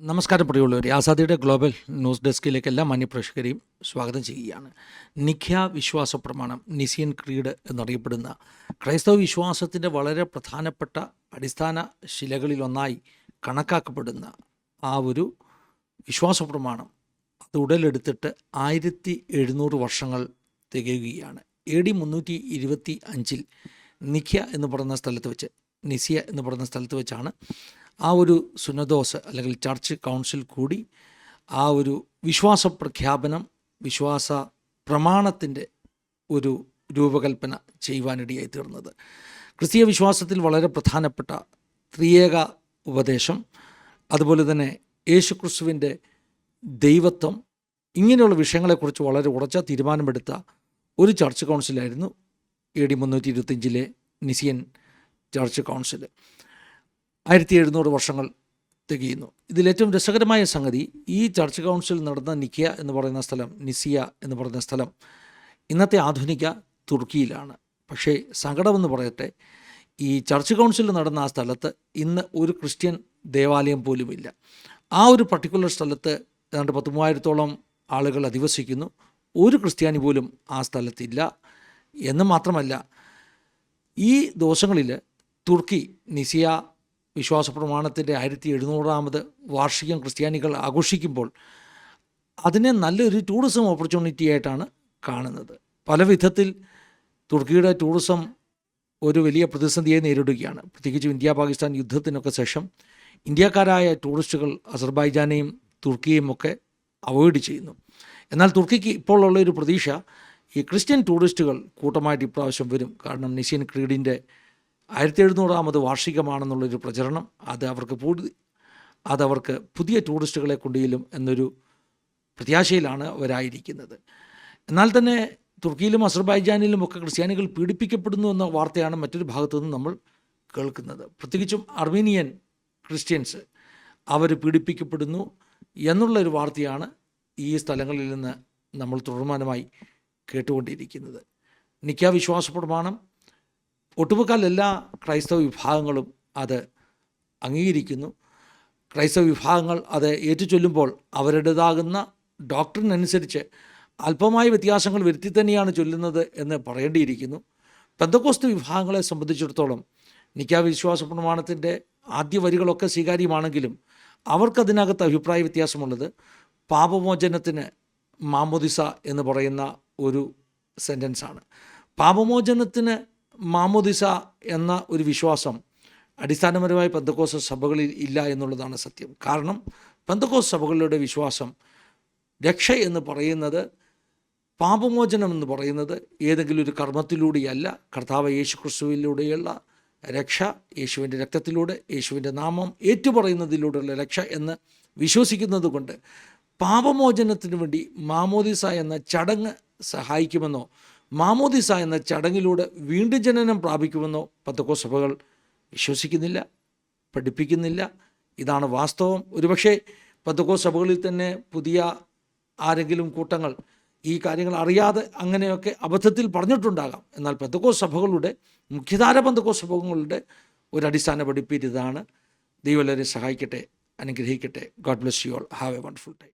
നമസ്കാരം പ്രിയമുള്ളവരെ, ആസാദിയുടെ global news ഡെസ്കിലേക്ക് എല്ലാ മാന്യപ്രേക്ഷകരെയും സ്വാഗതം ചെയ്യുകയാണ്. നിഖ്യ വിശ്വാസ പ്രമാണം, നിസിയൻ ക്രീഡ് എന്നറിയപ്പെടുന്ന ക്രൈസ്തവ വിശ്വാസത്തിൻ്റെ വളരെ പ്രധാനപ്പെട്ട അടിസ്ഥാന ശിലകളിലൊന്നായി കണക്കാക്കപ്പെടുന്ന ആ ഒരു വിശ്വാസ പ്രമാണം അത് ഉടലെടുത്തിട്ട് 1700 വർഷങ്ങൾ തികയുകയാണ്. AD 325 നിഖ്യ എന്ന് പറയുന്ന സ്ഥലത്ത് വെച്ച്, നിസിയ എന്ന് പറയുന്ന സ്ഥലത്ത് വെച്ചാണ് ആ ഒരു സുനദോസ് അല്ലെങ്കിൽ ചർച്ച് കൗൺസിൽ കൂടി ആ ഒരു വിശ്വാസ പ്രഖ്യാപനം, വിശ്വാസ പ്രമാണത്തിൻ്റെ ഒരു രൂപകൽപ്പന ചെയ്യുവാനിടയായി തീർന്നത്. ക്രിസ്തീയ വിശ്വാസത്തിൽ വളരെ പ്രധാനപ്പെട്ട ത്രിയേക ഉപദേശം, അതുപോലെ തന്നെ യേശുക്രിസ്തുവിൻ്റെ ദൈവത്വം, ഇങ്ങനെയുള്ള വിഷയങ്ങളെക്കുറിച്ച് വളരെ ഉറച്ച തീരുമാനമെടുത്ത ഒരു ചർച്ച് കൗൺസിലായിരുന്നു AD 325 നിസിയൻ ചർച്ച് കൗൺസിൽ. 1700 വർഷങ്ങൾ തികയുന്നു. ഇതിലേറ്റവും രസകരമായ സംഗതി, ഈ ചർച്ച് കൗൺസിൽ നടന്ന നിഖ്യ എന്ന് പറയുന്ന സ്ഥലം, നിസിയ എന്ന് പറയുന്ന സ്ഥലം ഇന്നത്തെ ആധുനിക തുർക്കിയിലാണ്. പക്ഷേ സങ്കടമെന്ന് പറയട്ടെ, ഈ ചർച്ച് കൗൺസിൽ നടന്ന ആ സ്ഥലത്ത് ഇന്ന് ഒരു ക്രിസ്ത്യൻ ദേവാലയം പോലുമില്ല. ആ ഒരു പർട്ടിക്കുലർ സ്ഥലത്ത് ഏതാണ്ട് 10,000-ഓളം ആളുകൾ അധിവസിക്കുന്നു. ഒരു ക്രിസ്ത്യാനി പോലും ആ സ്ഥലത്തില്ല. എന്ന് മാത്രമല്ല, ഈ ദിവസങ്ങളിൽ തുർക്കി നിസിയ വിശ്വാസ പ്രമാണത്തിൻ്റെ 1700ാമത് വാർഷികം ക്രിസ്ത്യാനികൾ ആഘോഷിക്കുമ്പോൾ അതിനെ നല്ലൊരു ടൂറിസം ഓപ്പർച്യൂണിറ്റി ആയിട്ടാണ് കാണുന്നത്. പല വിധത്തിൽ തുർക്കിയുടെ ടൂറിസം ഒരു വലിയ പ്രതിസന്ധിയെ നേരിടുകയാണ്. പ്രത്യേകിച്ചും ഇന്ത്യ പാകിസ്ഥാൻ യുദ്ധത്തിനൊക്കെ ശേഷം ഇന്ത്യക്കാരായ ടൂറിസ്റ്റുകൾ അസർബൈജാനെയും തുർക്കിയെയും ഒക്കെ അവോയ്ഡ് ചെയ്യുന്നു. എന്നാൽ തുർക്കിക്ക് ഇപ്പോൾ ഉള്ളൊരു പ്രതീക്ഷ, ഈ ക്രിസ്ത്യൻ ടൂറിസ്റ്റുകൾ കൂട്ടമായിട്ട് ഇപ്രാവശ്യം വരും. കാരണം നിസിയൻ ക്രീഡിൻ്റെ 1700ാമത് വാർഷികമാണെന്നുള്ളൊരു പ്രചരണം അതവർക്ക് പുതിയ ടൂറിസ്റ്റുകളെ കൊണ്ടുചെല്ലും എന്നൊരു പ്രത്യാശയിലാണ് അവരായിരിക്കുന്നത്. എന്നാൽ തന്നെ തുർക്കിയിലും അസർബൈജാനിലും ഒക്കെ ക്രിസ്ത്യാനികൾ പീഡിപ്പിക്കപ്പെടുന്നു എന്ന വാർത്തയാണ് മറ്റൊരു ഭാഗത്തു നിന്ന് നമ്മൾ കേൾക്കുന്നത്. പ്രത്യേകിച്ചും അർമീനിയൻ ക്രിസ്ത്യൻസ് അവർ പീഡിപ്പിക്കപ്പെടുന്നു എന്നുള്ളൊരു വാർത്തയാണ് ഈ സ്ഥലങ്ങളിൽ നിന്ന് നമ്മൾ തുടർമാനമായി കേട്ടുകൊണ്ടിരിക്കുന്നത്. നിഖ്യ വിശ്വാസ പ്രമാണം ഒട്ടുമുക്കാൽ എല്ലാ ക്രൈസ്തവ വിഭാഗങ്ങളും അത് അംഗീകരിക്കുന്നു. ക്രൈസ്തവ വിഭാഗങ്ങൾ അത് ഏറ്റുചൊല്ലുമ്പോൾ അവരുടേതാകുന്ന ഡോക്ടറിനനുസരിച്ച് അല്പമായ വ്യത്യാസങ്ങൾ വരുത്തി തന്നെയാണ് ചൊല്ലുന്നത് എന്ന് പറയേണ്ടിയിരിക്കുന്നു. പെന്തക്കോസ്ത് വിഭാഗങ്ങളെ സംബന്ധിച്ചിടത്തോളം നിഖ്യ വിശ്വാസ പ്രമാണത്തിൻ്റെ ആദ്യ വരികളൊക്കെ സ്വീകാര്യമാണെങ്കിലും അവർക്കതിനകത്ത് അഭിപ്രായ വ്യത്യാസമുള്ളത് പാപമോചനത്തിന് മാമോദിസ എന്ന് പറയുന്ന ഒരു സെൻറ്റൻസാണ്. പാപമോചനത്തിന് മാമോദിസ എന്ന ഒരു വിശ്വാസം അടിസ്ഥാനപരമായി പെന്തക്കോസ്ത് സഭകളിൽ ഇല്ല എന്നുള്ളതാണ് സത്യം. കാരണം പെന്തക്കോസ്ത് സഭകളുടെ വിശ്വാസം രക്ഷ എന്ന് പറയുന്നത്, പാപമോചനം എന്ന് പറയുന്നത് ഏതെങ്കിലും ഒരു കർമ്മത്തിലൂടെയല്ല, കർത്താവ് യേശു ക്രിസ്തുവിലൂടെയുള്ള രക്ഷ, യേശുവിൻ്റെ രക്തത്തിലൂടെ, യേശുവിൻ്റെ നാമം ഏറ്റുപറയുന്നതിലൂടെയുള്ള രക്ഷ എന്ന് വിശ്വസിക്കുന്നത് കൊണ്ട് പാപമോചനത്തിന് വേണ്ടി മാമോദിസ എന്ന ചടങ്ങ് സഹായിക്കുമെന്നോ മാമോദിസ എന്ന ചടങ്ങിലൂടെ വീണ്ടും ജനനം പ്രാപിക്കുമെന്നോ പെന്തക്കോസ്ത് സഭകൾ വിശ്വസിക്കുന്നില്ല, പഠിപ്പിക്കുന്നില്ല. ഇതാണ് വാസ്തവം. ഒരുപക്ഷെ പെന്തക്കോസ്ത് സഭകളിൽ തന്നെ പുതിയ ആരെങ്കിലും കൂട്ടങ്ങൾ ഈ കാര്യങ്ങൾ അറിയാതെ അങ്ങനെയൊക്കെ അബദ്ധത്തിൽ പറഞ്ഞിട്ടുണ്ടാകാം. എന്നാൽ പെന്തക്കോസ്ത് സഭകളുടെ, മുഖ്യധാര പെന്തക്കോസ്ത് സഭകളുടെ ഒരു അടിസ്ഥാന പഠിപ്പിതാണ്. ദൈവം എല്ലാവരെയും സഹായിക്കട്ടെ, അനുഗ്രഹിക്കട്ടെ. God bless you all. Have A wonderful time.